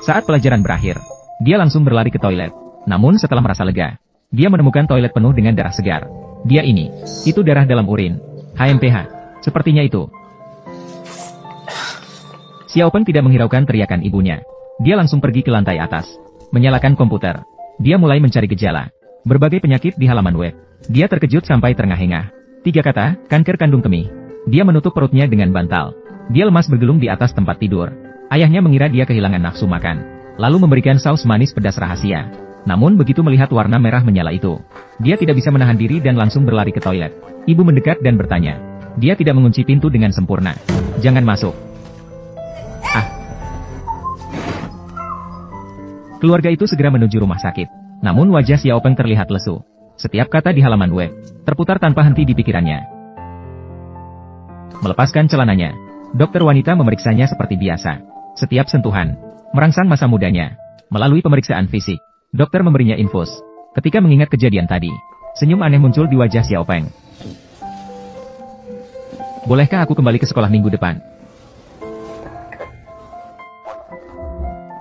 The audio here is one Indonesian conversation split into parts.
Saat pelajaran berakhir, dia langsung berlari ke toilet. Namun setelah merasa lega, dia menemukan toilet penuh dengan darah segar. Itu darah dalam urin. HMPH. Sepertinya itu. Xiao Peng tidak menghiraukan teriakan ibunya. Dia langsung pergi ke lantai atas, menyalakan komputer. Dia mulai mencari gejala berbagai penyakit di halaman web. Dia terkejut sampai terengah-engah. 3 kata, kanker kandung kemih. Dia menutup perutnya dengan bantal. Dia lemas bergelung di atas tempat tidur. Ayahnya mengira dia kehilangan nafsu makan, lalu memberikan saus manis pedas rahasia. Namun begitu melihat warna merah menyala itu, dia tidak bisa menahan diri dan langsung berlari ke toilet. Ibu mendekat dan bertanya. Dia tidak mengunci pintu dengan sempurna. Jangan masuk. Keluarga itu segera menuju rumah sakit. Namun wajah Xiao Peng terlihat lesu. Setiap kata di halaman web terputar tanpa henti di pikirannya. Melepaskan celananya, dokter wanita memeriksanya seperti biasa. Setiap sentuhan merangsang masa mudanya. Melalui pemeriksaan fisik, dokter memberinya infus. Ketika mengingat kejadian tadi, senyum aneh muncul di wajah Xiao Peng. Bolehkah aku kembali ke sekolah minggu depan?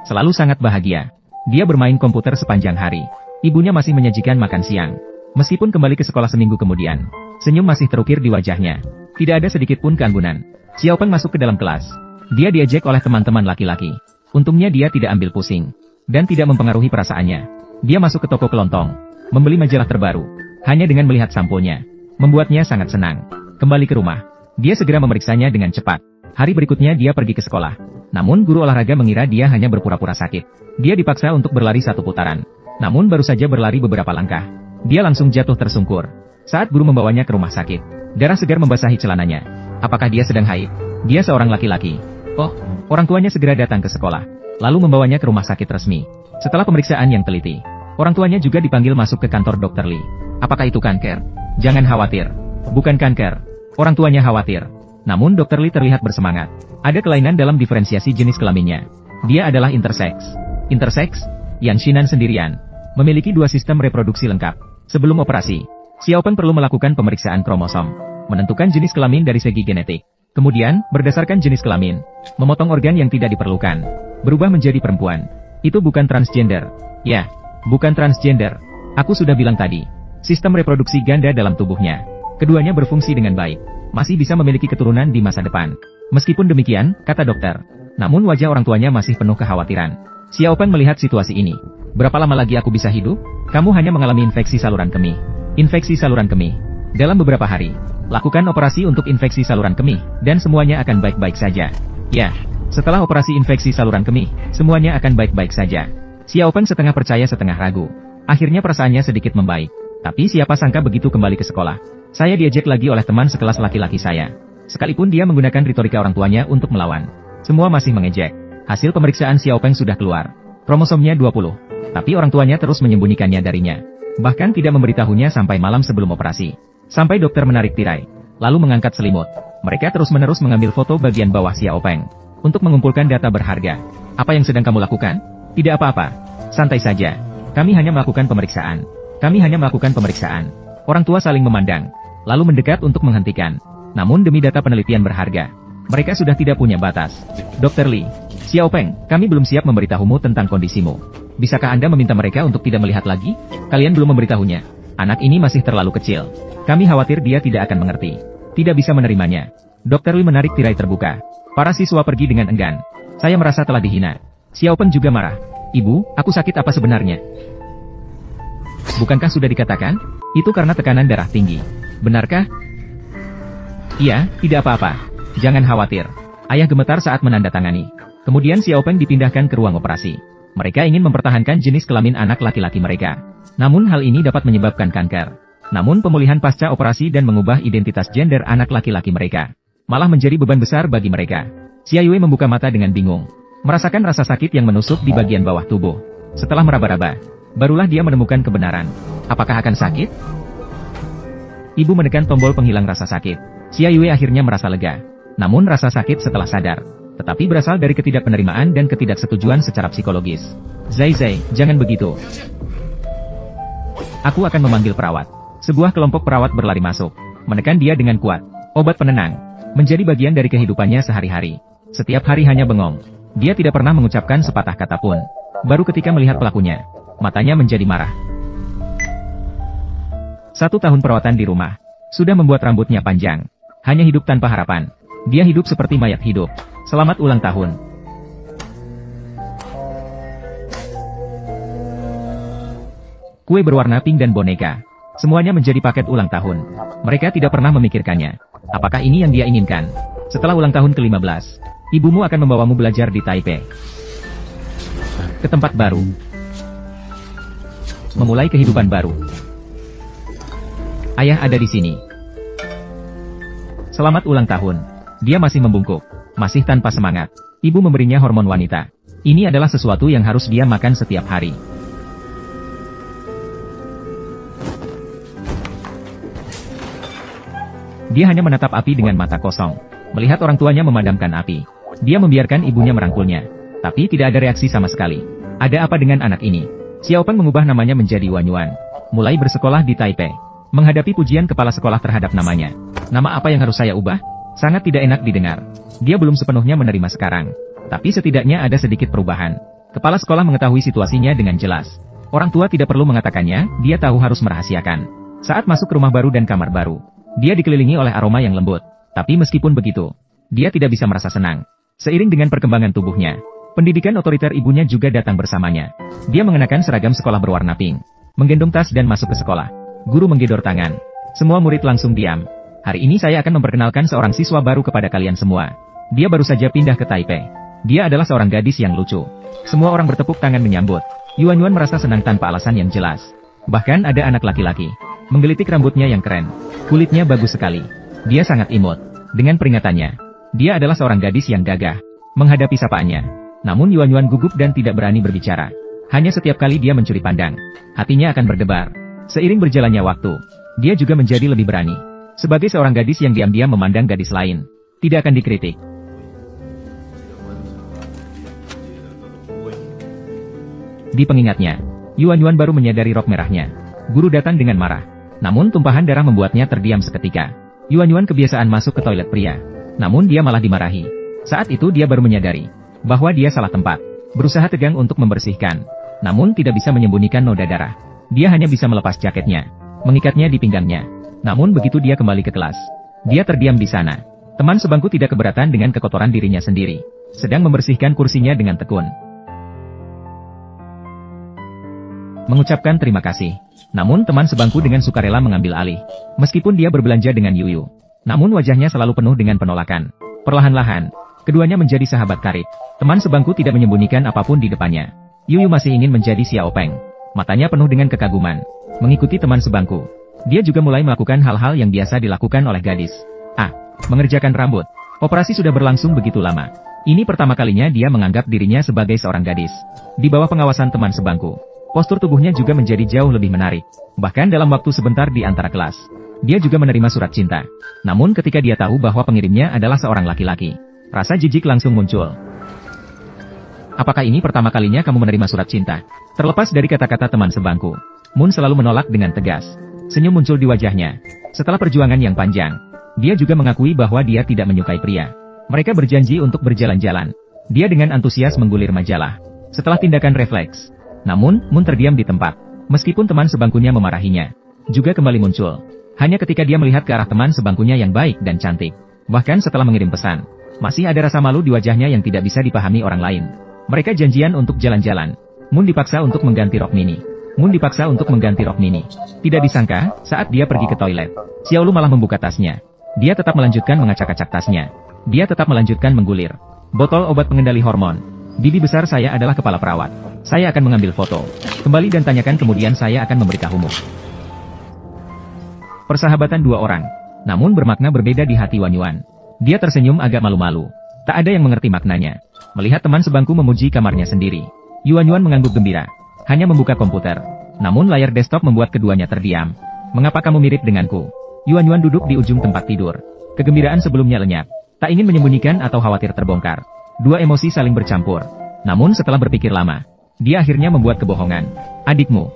Selalu sangat bahagia. Dia bermain komputer sepanjang hari. Ibunya masih menyajikan makan siang. Meskipun kembali ke sekolah seminggu kemudian, senyum masih terukir di wajahnya. Tidak ada sedikit pun keanggunan. Xiao Peng masuk ke dalam kelas. Dia diejek oleh teman-teman laki-laki. Untungnya dia tidak ambil pusing dan tidak mempengaruhi perasaannya. Dia masuk ke toko kelontong, membeli majalah terbaru. Hanya dengan melihat sampulnya, membuatnya sangat senang. Kembali ke rumah, dia segera memeriksanya dengan cepat. Hari berikutnya dia pergi ke sekolah. Namun guru olahraga mengira dia hanya berpura-pura sakit. Dia dipaksa untuk berlari 1 putaran. Namun baru saja berlari beberapa langkah, dia langsung jatuh tersungkur. Saat guru membawanya ke rumah sakit, darah segar membasahi celananya. Apakah dia sedang haid? Dia seorang laki-laki. Oh, orang tuanya segera datang ke sekolah, lalu membawanya ke rumah sakit resmi. Setelah pemeriksaan yang teliti, orang tuanya juga dipanggil masuk ke kantor Dr. Lee. Apakah itu kanker? Jangan khawatir. Bukan kanker. Orang tuanya khawatir. Namun Dr. Lee terlihat bersemangat. Ada kelainan dalam diferensiasi jenis kelaminnya. Dia adalah intersex. Intersex? Yan Xinan sendirian memiliki 2 sistem reproduksi lengkap. Sebelum operasi, Xiao Peng perlu melakukan pemeriksaan kromosom, menentukan jenis kelamin dari segi genetik. Kemudian, berdasarkan jenis kelamin, memotong organ yang tidak diperlukan, berubah menjadi perempuan. Itu bukan transgender. Ya, bukan transgender. Aku sudah bilang tadi, sistem reproduksi ganda dalam tubuhnya. Keduanya berfungsi dengan baik, masih bisa memiliki keturunan di masa depan. Meskipun demikian, kata dokter, namun wajah orang tuanya masih penuh kekhawatiran. Xiao Peng melihat situasi ini. Berapa lama lagi aku bisa hidup? Kamu hanya mengalami infeksi saluran kemih. Infeksi saluran kemih. Dalam beberapa hari, lakukan operasi untuk infeksi saluran kemih, dan semuanya akan baik-baik saja. Ya, setelah operasi infeksi saluran kemih, semuanya akan baik-baik saja. Xiao Peng setengah percaya setengah ragu. Akhirnya perasaannya sedikit membaik. Tapi siapa sangka begitu kembali ke sekolah, saya diejek lagi oleh teman sekelas laki-laki saya. Sekalipun dia menggunakan retorika orang tuanya untuk melawan, semua masih mengejek. Hasil pemeriksaan Xiao Peng sudah keluar. Kromosomnya 20. Tapi orang tuanya terus menyembunyikannya darinya. Bahkan tidak memberitahunya sampai malam sebelum operasi. Sampai dokter menarik tirai, lalu mengangkat selimut. Mereka terus-menerus mengambil foto bagian bawah Xiao Peng untuk mengumpulkan data berharga. Apa yang sedang kamu lakukan? Tidak apa-apa. Santai saja. Kami hanya melakukan pemeriksaan. Orang tua saling memandang, lalu mendekat untuk menghentikan. Namun demi data penelitian berharga, mereka sudah tidak punya batas. Dr. Lee, Xiao Peng, kami belum siap memberitahumu tentang kondisimu. Bisakah Anda meminta mereka untuk tidak melihat lagi? Kalian belum memberitahunya. Anak ini masih terlalu kecil. Kami khawatir dia tidak akan mengerti. Tidak bisa menerimanya. Dr. Lee menarik tirai terbuka. Para siswa pergi dengan enggan. Saya merasa telah dihina. Xiao Peng juga marah. Ibu, aku sakit apa sebenarnya? Bukankah sudah dikatakan? Itu karena tekanan darah tinggi. Benarkah? Iya, tidak apa-apa. Jangan khawatir. Ayah gemetar saat menandatangani. Kemudian Xiao Peng dipindahkan ke ruang operasi. Mereka ingin mempertahankan jenis kelamin anak laki-laki mereka. Namun hal ini dapat menyebabkan kanker. Namun pemulihan pasca operasi dan mengubah identitas gender anak laki-laki mereka malah menjadi beban besar bagi mereka. Xia Yue membuka mata dengan bingung. Merasakan rasa sakit yang menusuk di bagian bawah tubuh. Setelah meraba-raba, barulah dia menemukan kebenaran. Apakah akan sakit? Ibu menekan tombol penghilang rasa sakit. Xia Yue akhirnya merasa lega. Namun rasa sakit setelah sadar, tetapi berasal dari ketidakpenerimaan dan ketidaksetujuan secara psikologis. Zai, jangan begitu. Aku akan memanggil perawat. Sebuah kelompok perawat berlari masuk, menekan dia dengan kuat. Obat penenang menjadi bagian dari kehidupannya sehari-hari. Setiap hari hanya bengong. Dia tidak pernah mengucapkan sepatah kata pun. Baru ketika melihat pelakunya, matanya menjadi marah. 1 tahun perawatan di rumah sudah membuat rambutnya panjang. Hanya hidup tanpa harapan. Dia hidup seperti mayat hidup. Selamat ulang tahun. Kue berwarna pink dan boneka. Semuanya menjadi paket ulang tahun. Mereka tidak pernah memikirkannya. Apakah ini yang dia inginkan? Setelah ulang tahun ke-15, ibumu akan membawamu belajar di Taipei. Ke tempat baru. Memulai kehidupan baru. Ayah ada di sini. Selamat ulang tahun. Dia masih membungkuk. Masih tanpa semangat. Ibu memberinya hormon wanita. Ini adalah sesuatu yang harus dia makan setiap hari. Dia hanya menatap api dengan mata kosong. Melihat orang tuanya memadamkan api. Dia membiarkan ibunya merangkulnya. Tapi tidak ada reaksi sama sekali. Ada apa dengan anak ini? Xiao Peng mengubah namanya menjadi Yuan Yuan. Mulai bersekolah di Taipei. Menghadapi pujian kepala sekolah terhadap namanya. Nama apa yang harus saya ubah? Sangat tidak enak didengar. Dia belum sepenuhnya menerima sekarang. Tapi setidaknya ada sedikit perubahan. Kepala sekolah mengetahui situasinya dengan jelas. Orang tua tidak perlu mengatakannya, dia tahu harus merahasiakan. Saat masuk ke rumah baru dan kamar baru, dia dikelilingi oleh aroma yang lembut. Tapi meskipun begitu, dia tidak bisa merasa senang. Seiring dengan perkembangan tubuhnya, pendidikan otoriter ibunya juga datang bersamanya. Dia mengenakan seragam sekolah berwarna pink, menggendong tas dan masuk ke sekolah. Guru menggedor tangan. Semua murid langsung diam. Hari ini saya akan memperkenalkan seorang siswa baru kepada kalian semua. Dia baru saja pindah ke Taipei. Dia adalah seorang gadis yang lucu. Semua orang bertepuk tangan menyambut. Yuan Yuan merasa senang tanpa alasan yang jelas. Bahkan ada anak laki-laki menggelitik rambutnya yang keren. Kulitnya bagus sekali. Dia sangat imut. Dengan peringatannya, dia adalah seorang gadis yang gagah menghadapi sapaannya. Namun Yuan Yuan gugup dan tidak berani berbicara. Hanya setiap kali dia mencuri pandang, hatinya akan berdebar. Seiring berjalannya waktu, dia juga menjadi lebih berani. Sebagai seorang gadis yang diam-diam memandang gadis lain, tidak akan dikritik. Di pengingatnya, Yuan Yuan baru menyadari rok merahnya. Guru datang dengan marah. Namun tumpahan darah membuatnya terdiam seketika. Yuan Yuan kebiasaan masuk ke toilet pria. Namun dia malah dimarahi. Saat itu dia baru menyadari bahwa dia salah tempat. Berusaha tegang untuk membersihkan. Namun tidak bisa menyembunyikan noda darah. Dia hanya bisa melepas jaketnya, mengikatnya di pinggangnya. Namun begitu dia kembali ke kelas, dia terdiam di sana. Teman sebangku tidak keberatan dengan kekotoran dirinya sendiri. Sedang membersihkan kursinya dengan tekun. Mengucapkan terima kasih. Namun teman sebangku dengan sukarela mengambil alih. Meskipun dia berbelanja dengan Yuyu. Namun wajahnya selalu penuh dengan penolakan. Perlahan-lahan, keduanya menjadi sahabat karib. Teman sebangku tidak menyembunyikan apapun di depannya. Yuyu masih ingin menjadi Xiao Peng. Matanya penuh dengan kekaguman. Mengikuti teman sebangku. Dia juga mulai melakukan hal-hal yang biasa dilakukan oleh gadis. Mengerjakan rambut. Operasi sudah berlangsung begitu lama. Ini pertama kalinya dia menganggap dirinya sebagai seorang gadis. Di bawah pengawasan teman sebangku. Postur tubuhnya juga menjadi jauh lebih menarik. Bahkan dalam waktu sebentar di antara kelas, dia juga menerima surat cinta. Namun ketika dia tahu bahwa pengirimnya adalah seorang laki-laki, rasa jijik langsung muncul. Apakah ini pertama kalinya kamu menerima surat cinta? Terlepas dari kata-kata teman sebangku, Moon selalu menolak dengan tegas. Senyum muncul di wajahnya. Setelah perjuangan yang panjang, dia juga mengakui bahwa dia tidak menyukai pria. Mereka berjanji untuk berjalan-jalan. Dia dengan antusias menggulir majalah. Setelah tindakan refleks, namun, Moon terdiam di tempat. Meskipun teman sebangkunya memarahinya, juga kembali muncul. Hanya ketika dia melihat ke arah teman sebangkunya yang baik dan cantik. Bahkan setelah mengirim pesan, masih ada rasa malu di wajahnya yang tidak bisa dipahami orang lain. Mereka janjian untuk jalan-jalan. Moon dipaksa untuk mengganti rok mini. Tidak disangka, saat dia pergi ke toilet, Xiaolu malah membuka tasnya. Dia tetap melanjutkan mengacak-acak tasnya. Dia tetap melanjutkan menggulir botol obat pengendali hormon. Bibi besar saya adalah kepala perawat. Saya akan mengambil foto. Kembali dan tanyakan kemudian saya akan memberitahumu. Persahabatan dua orang. Namun bermakna berbeda di hati Yuan Yuan. Dia tersenyum agak malu-malu. Tak ada yang mengerti maknanya. Melihat teman sebangku memuji kamarnya sendiri, Yuan Yuan mengangguk gembira. Hanya membuka komputer. Namun layar desktop membuat keduanya terdiam. Mengapa kamu mirip denganku? Yuan Yuan duduk di ujung tempat tidur. Kegembiraan sebelumnya lenyap. Tak ingin menyembunyikan atau khawatir terbongkar. Dua emosi saling bercampur. Namun setelah berpikir lama, dia akhirnya membuat kebohongan. Adikmu.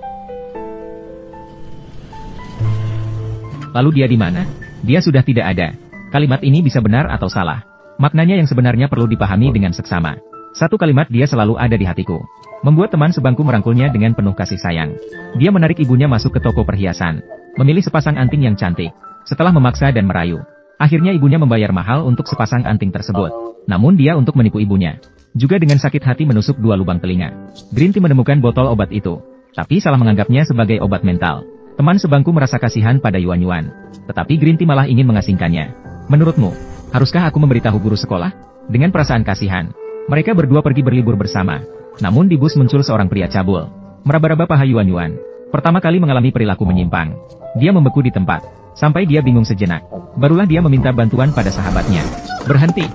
Lalu dia di mana? Dia sudah tidak ada. Kalimat ini bisa benar atau salah. Maknanya yang sebenarnya perlu dipahami dengan seksama. Satu kalimat dia selalu ada di hatiku. Membuat teman sebangku merangkulnya dengan penuh kasih sayang. Dia menarik ibunya masuk ke toko perhiasan. Memilih sepasang anting yang cantik. Setelah memaksa dan merayu. Akhirnya ibunya membayar mahal untuk sepasang anting tersebut. Namun dia untuk menipu ibunya. Juga dengan sakit hati menusuk 2 lubang telinga. Green Tea menemukan botol obat itu. Tapi salah menganggapnya sebagai obat mental. Teman sebangku merasa kasihan pada Yuan Yuan. Tetapi Green Tea malah ingin mengasingkannya. Menurutmu, haruskah aku memberitahu guru sekolah? Dengan perasaan kasihan, mereka berdua pergi berlibur bersama. Namun di bus muncul seorang pria cabul. Meraba-raba paha Yuan Yuan. Pertama kali mengalami perilaku menyimpang. Dia membeku di tempat. Sampai dia bingung sejenak. Barulah dia meminta bantuan pada sahabatnya. Berhenti.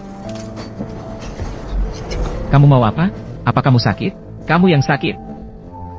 Kamu mau apa? Apa kamu sakit? Kamu yang sakit.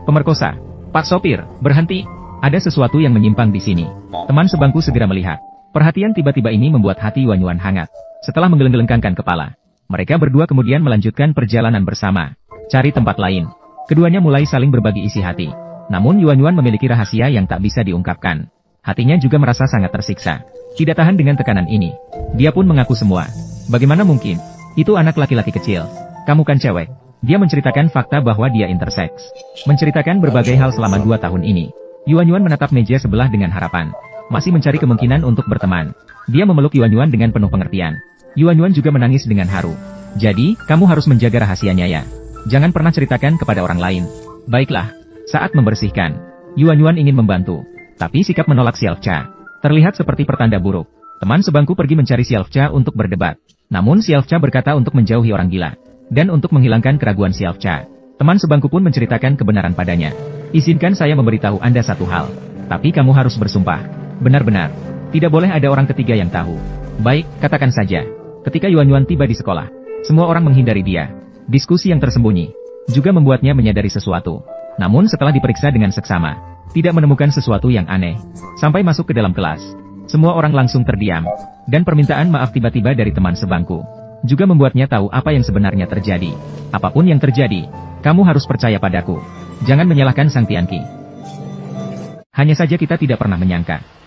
Pemerkosa. Pak sopir, berhenti. Ada sesuatu yang menyimpang di sini. Teman sebangku segera melihat. Perhatian tiba-tiba ini membuat hati Yuan Yuan hangat. Setelah menggeleng-gelengkan kepala, mereka berdua kemudian melanjutkan perjalanan bersama. Cari tempat lain. Keduanya mulai saling berbagi isi hati. Namun Yuan Yuan memiliki rahasia yang tak bisa diungkapkan. Hatinya juga merasa sangat tersiksa. Tidak tahan dengan tekanan ini. Dia pun mengaku semua. Bagaimana mungkin? Itu anak laki-laki kecil. Kamu kan cewek. Dia menceritakan fakta bahwa dia interseks. Menceritakan berbagai hal selama 2 tahun ini. Yuan Yuan menatap meja sebelah dengan harapan. Masih mencari kemungkinan untuk berteman. Dia memeluk Yuan Yuan dengan penuh pengertian. Yuan Yuan juga menangis dengan haru. Jadi, kamu harus menjaga rahasianya ya. Jangan pernah ceritakan kepada orang lain. Baiklah. Saat membersihkan, Yuan Yuan ingin membantu. Tapi sikap menolak Xiaocha terlihat seperti pertanda buruk. Teman sebangku pergi mencari Xiaocha untuk berdebat. Namun Xiaocha berkata untuk menjauhi orang gila. Dan untuk menghilangkan keraguan Xiaocha, teman sebangku pun menceritakan kebenaran padanya. Izinkan saya memberitahu Anda satu hal. Tapi kamu harus bersumpah. Benar-benar. Tidak boleh ada orang ketiga yang tahu. Baik, katakan saja. Ketika Yuan Yuan tiba di sekolah, semua orang menghindari dia. Diskusi yang tersembunyi juga membuatnya menyadari sesuatu. Namun setelah diperiksa dengan seksama, tidak menemukan sesuatu yang aneh. Sampai masuk ke dalam kelas, semua orang langsung terdiam. Dan permintaan maaf tiba-tiba dari teman sebangku juga membuatnya tahu apa yang sebenarnya terjadi. Apapun yang terjadi, kamu harus percaya padaku. Jangan menyalahkan Sang Tianqi. Hanya saja kita tidak pernah menyangka